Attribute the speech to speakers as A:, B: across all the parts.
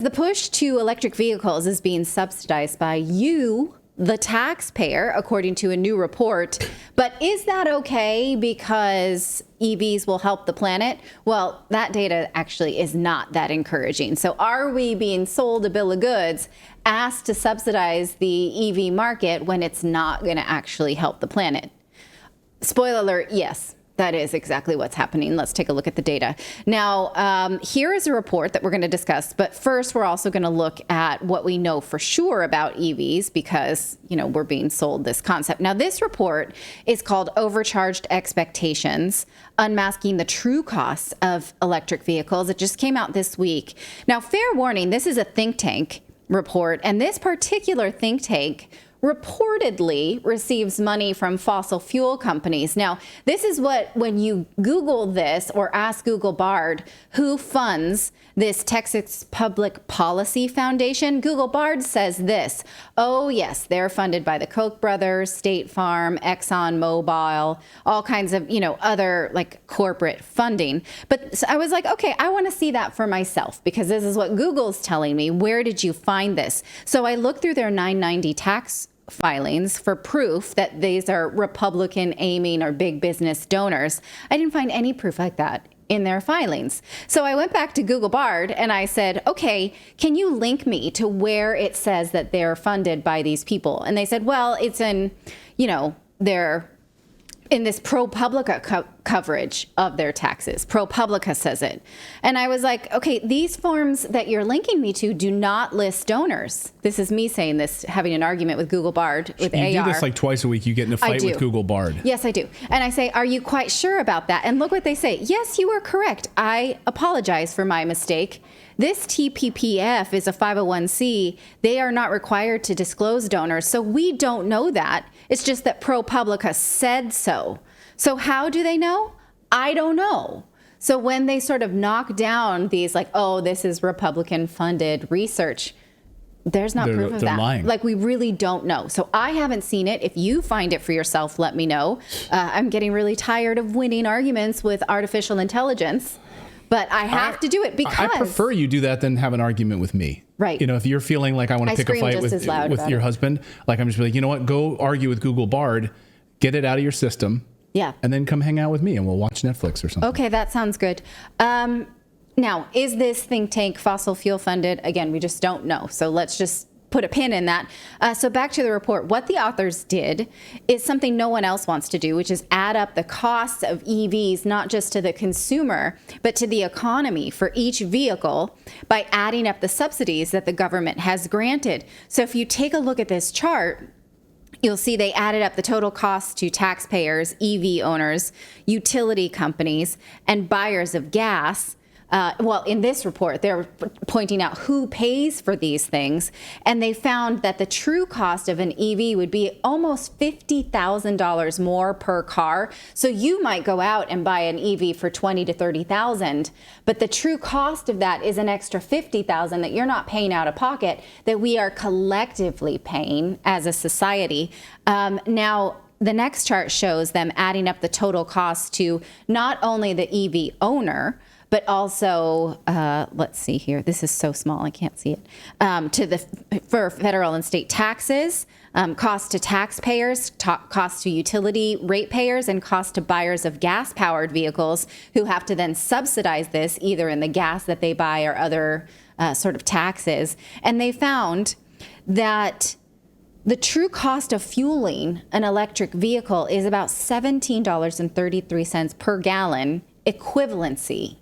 A: The push to electric vehicles is being subsidized by you, the taxpayer, according to a new report. But is that okay because EVs will help the planet? Well, that data actually is not that encouraging. So are we being sold a bill of goods, asked to subsidize the EV market when it's not going to actually help the planet? Spoiler alert, yes. That is exactly what's happening. Let's take a look at the data. Now, here is a report that we're going to discuss. But first, we're also going to look at what we know for sure about EVs because, we're being sold this concept. Now, this report is called Overcharged Expectations, Unmasking the True Costs of Electric Vehicles. It just came out this week. Now, fair warning, this is a think tank report. And this particular think tank reportedly receives money from fossil fuel companies. Now, this is what, when you Google this or ask Google Bard who funds this Texas Public Policy Foundation, Google Bard says this: oh yes, they're funded by the Koch brothers, State Farm, Exxon Mobil, all kinds of, other like corporate funding. But so I was like, okay, I want to see that for myself because this is what Google's telling me. Where did you find this? So I looked through their 990 tax filings for proof that these are Republican aiming or big business donors. I didn't find any proof like that in their filings. So I went back to Google Bard and I said, okay, can you link me to where it says that they're funded by these people? And they said, well, it's in, they're in this ProPublica coverage of their taxes. ProPublica says it. And I was like, okay, these forms that you're linking me to do not list donors. This is me saying this, having an argument with Google Bard, with AR.
B: You do this like twice a week. You get in a fight with Google Bard.
A: Yes, I do. And I say, are you quite sure about that? And look what they say. Yes, you are correct. I apologize for my mistake. This TPPF is a 501c. They are not required to disclose donors, so we don't know that. It's just that ProPublica said so. So how do they know? I don't know. So when they sort of knock down these like, oh, this is Republican-funded research, there's not proof of that.
B: Lying.
A: Like, we really don't know. So I haven't seen it. If you find it for yourself, let me know. I'm getting really tired of winning arguments with artificial intelligence. But I have to do it because
B: I prefer you do that than have an argument with me.
A: Right.
B: If you're feeling like I want to pick a fight with your husband, like I'm just like, you know what, go argue with Google Bard, get it out of your system.
A: Yeah.
B: And then come hang out with me and we'll watch Netflix or something.
A: Okay, that sounds good. Now, is this think tank fossil fuel funded? Again, we just don't know. So let's just put a pin in that. So back to the report. What the authors did is something no one else wants to do, which is add up the costs of EVs, not just to the consumer, but to the economy for each vehicle by adding up the subsidies that the government has granted. So if you take a look at this chart, you'll see they added up the total costs to taxpayers, EV owners, utility companies, and buyers of gas. Well, in this report, they're pointing out who pays for these things. And they found that the true cost of an EV would be almost $50,000 more per car. So you might go out and buy an EV for $20,000 to $30,000, but the true cost of that is an extra $50,000 that you're not paying out of pocket, that we are collectively paying as a society. Now, the next chart shows them adding up the total cost to not only the EV owner, but also, let's see here. This is so small, I can't see it. For federal and state taxes, cost to taxpayers, cost to utility ratepayers, and cost to buyers of gas-powered vehicles who have to then subsidize this either in the gas that they buy or other sort of taxes. And they found that the true cost of fueling an electric vehicle is about $17.33 per gallon equivalency,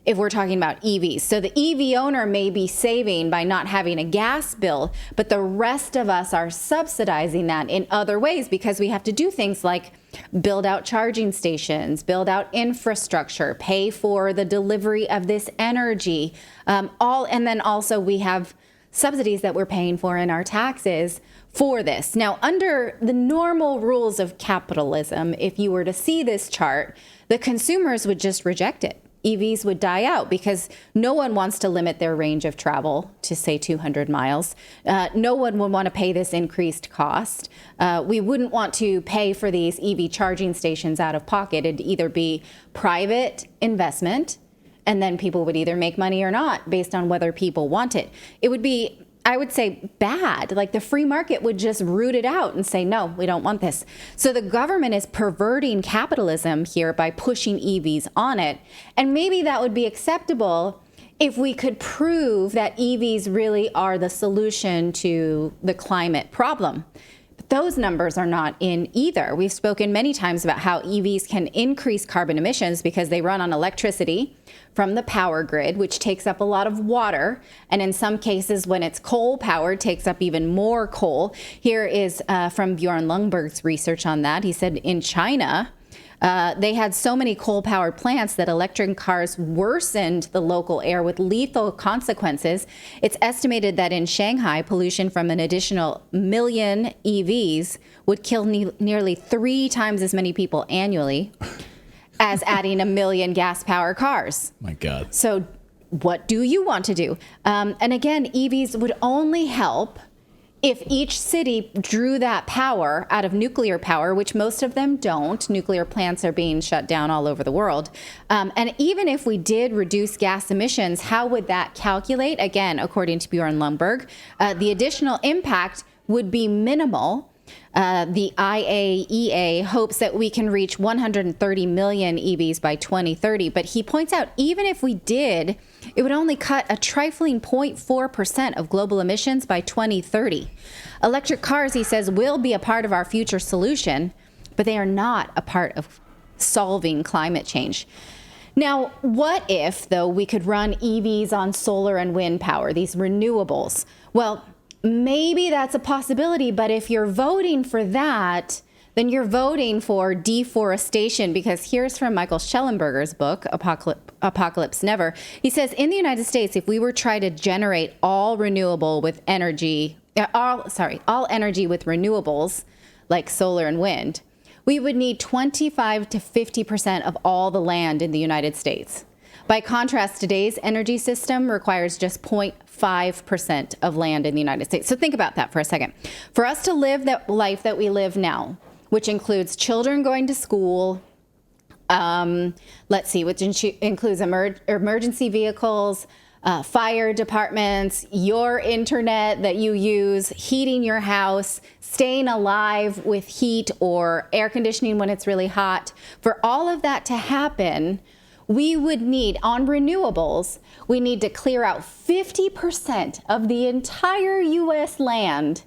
A: if we're talking about EVs. So the EV owner may be saving by not having a gas bill, but the rest of us are subsidizing that in other ways because we have to do things like build out charging stations, build out infrastructure, pay for the delivery of this energy, and then also we have subsidies that we're paying for in our taxes for this. Now, under the normal rules of capitalism, if you were to see this chart, the consumers would just reject it. EVs would die out because no one wants to limit their range of travel to, say, 200 miles. No one would want to pay this increased cost. We wouldn't want to pay for these EV charging stations out of pocket. It'd either be private investment And then people would either make money or not based on whether people want it. It would be, I would say, bad. Like the free market would just root it out and say, no, we don't want this. So the government is perverting capitalism here by pushing EVs on it. And maybe that would be acceptable if we could prove that EVs really are the solution to the climate problem. But those numbers are not in either. We've spoken many times about how EVs can increase carbon emissions because they run on electricity from the power grid, which takes up a lot of water. And in some cases, when it's coal powered, takes up even more coal. Here is from Bjorn Lundberg's research on that. He said in China, they had so many coal-powered plants that electric cars worsened the local air with lethal consequences. It's estimated that in Shanghai, pollution from an additional 1 million EVs would kill nearly 3 times as many people annually as adding 1 million gas-powered cars.
B: My God.
A: So what do you want to do? And again, EVs would only help if each city drew that power out of nuclear power, which most of them don't. Nuclear plants are being shut down all over the world. And even if we did reduce gas emissions, how would that calculate? Again, according to Bjorn Lundberg, the additional impact would be minimal. The IAEA hopes that we can reach 130 million EVs by 2030. But he points out, even if we did, it would only cut a trifling 0.4% of global emissions by 2030. Electric cars, he says, will be a part of our future solution, but they are not a part of solving climate change. Now, what if, though, we could run EVs on solar and wind power, these renewables? Well, maybe that's a possibility, but if you're voting for that, then you're voting for deforestation, because here's from Michael Schellenberger's book, Apocalypse Never. He says, in the United States, if we were trying to generate all energy with renewables, like solar and wind, we would need 25 to 50% of all the land in the United States. By contrast, today's energy system requires just 0.5% of land in the United States. So think about that for a second. For us to live that life that we live now, which includes children going to school, which includes emergency vehicles, fire departments, your internet that you use, heating your house, staying alive with heat or air conditioning when it's really hot. For all of that to happen, we would need, on renewables, we need to clear out 50% of the entire U.S. land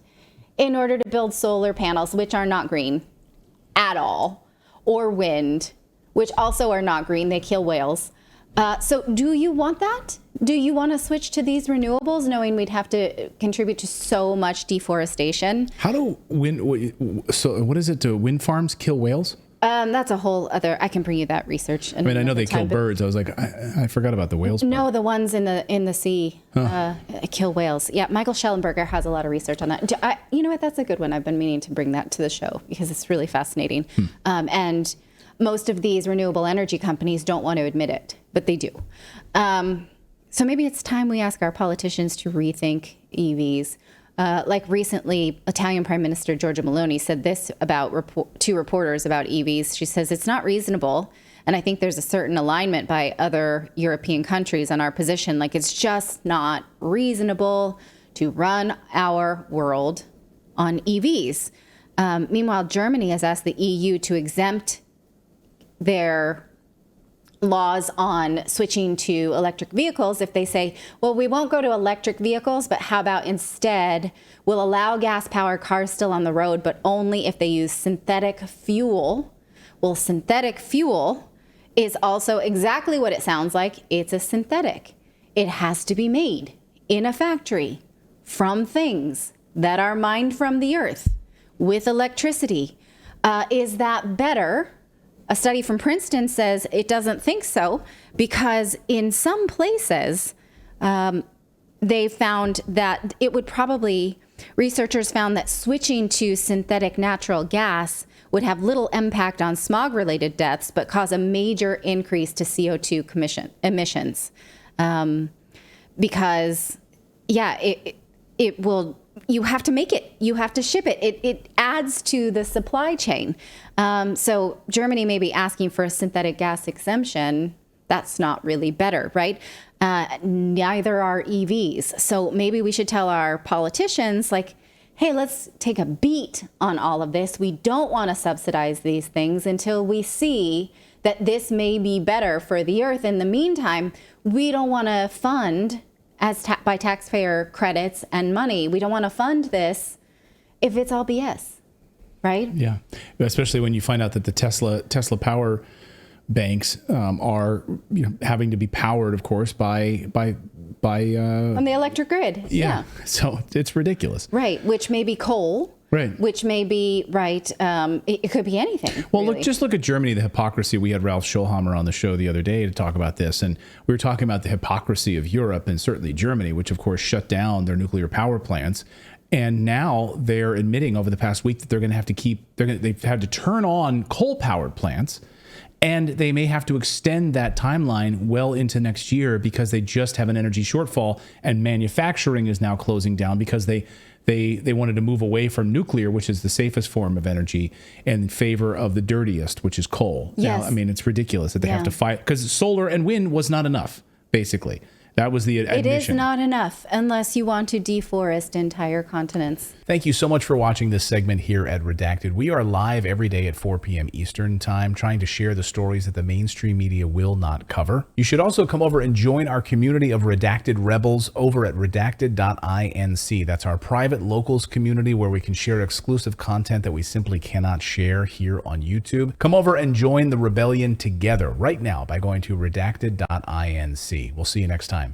A: in order to build solar panels, which are not green at all, or wind, which also are not green. They kill whales. So do you want that? Do you want to switch to these renewables, knowing we'd have to contribute to so much deforestation?
B: How do wind farms kill whales?
A: That's a whole other. I can bring you that research.
B: I mean, I know they kill birds. I was like, I forgot about the whales.
A: No, the ones in the sea kill whales. Yeah, Michael Schellenberger has a lot of research on that. You know what? That's a good one. I've been meaning to bring that to the show because it's really fascinating. And most of these renewable energy companies don't want to admit it, but they do. So maybe it's time we ask our politicians to rethink EVs. Like recently, Italian Prime Minister Giorgia Meloni said this about two reporters about EVs. She says, it's not reasonable. And I think there's a certain alignment by other European countries on our position. Like, it's just not reasonable to run our world on EVs. Meanwhile, Germany has asked the EU to exempt their laws on switching to electric vehicles if they say, well, we won't go to electric vehicles, but how about instead we'll allow gas-powered cars still on the road, but only if they use synthetic fuel. Well, synthetic fuel is also exactly what it sounds like. It's a synthetic. It has to be made in a factory from things that are mined from the earth with electricity. Is that better? A study from Princeton says it doesn't think so, because in some places they found that researchers found that switching to synthetic natural gas would have little impact on smog-related deaths, but cause a major increase to CO2 emissions. Because, it will. You have to make it. You have to ship it. It adds to the supply chain. So Germany may be asking for a synthetic gas exemption That's not really better, right? Neither are EVs. So maybe we should tell our politicians, like, hey, let's take a beat on all of this. We don't want to subsidize these things until we see that this may be better for the earth. In the meantime, we don't want to fund by taxpayer credits and money. We don't want to fund this if it's all BS, right?
B: Yeah, especially when you find out that the Tesla power banks are having to be powered, of course, by
A: on the electric grid. Yeah.
B: So it's ridiculous.
A: Right, which may be coal.
B: Right.
A: Which may be, it could be anything.
B: Well,
A: really.
B: Look at Germany, the hypocrisy. We had Ralph Schulhammer on the show the other day to talk about this, and we were talking about the hypocrisy of Europe and certainly Germany, which of course shut down their nuclear power plants. And now they're admitting over the past week that they're going to have to they've had to turn on coal-powered plants, and they may have to extend that timeline well into next year because they just have an energy shortfall, and manufacturing is now closing down because they wanted to move away from nuclear, which is the safest form of energy, in favor of the dirtiest, which is coal.
A: Yes.
B: Now, I mean, it's ridiculous that they have to fight, because solar and wind was not enough, basically. That was the admission.
A: It is not enough unless you want to deforest entire continents.
B: Thank you so much for watching this segment here at Redacted. We are live every day at 4 p.m. Eastern Time, trying to share the stories that the mainstream media will not cover. You should also come over and join our community of Redacted Rebels over at redacted.inc. That's our private locals community where we can share exclusive content that we simply cannot share here on YouTube. Come over and join the rebellion together right now by going to redacted.inc. We'll see you next time.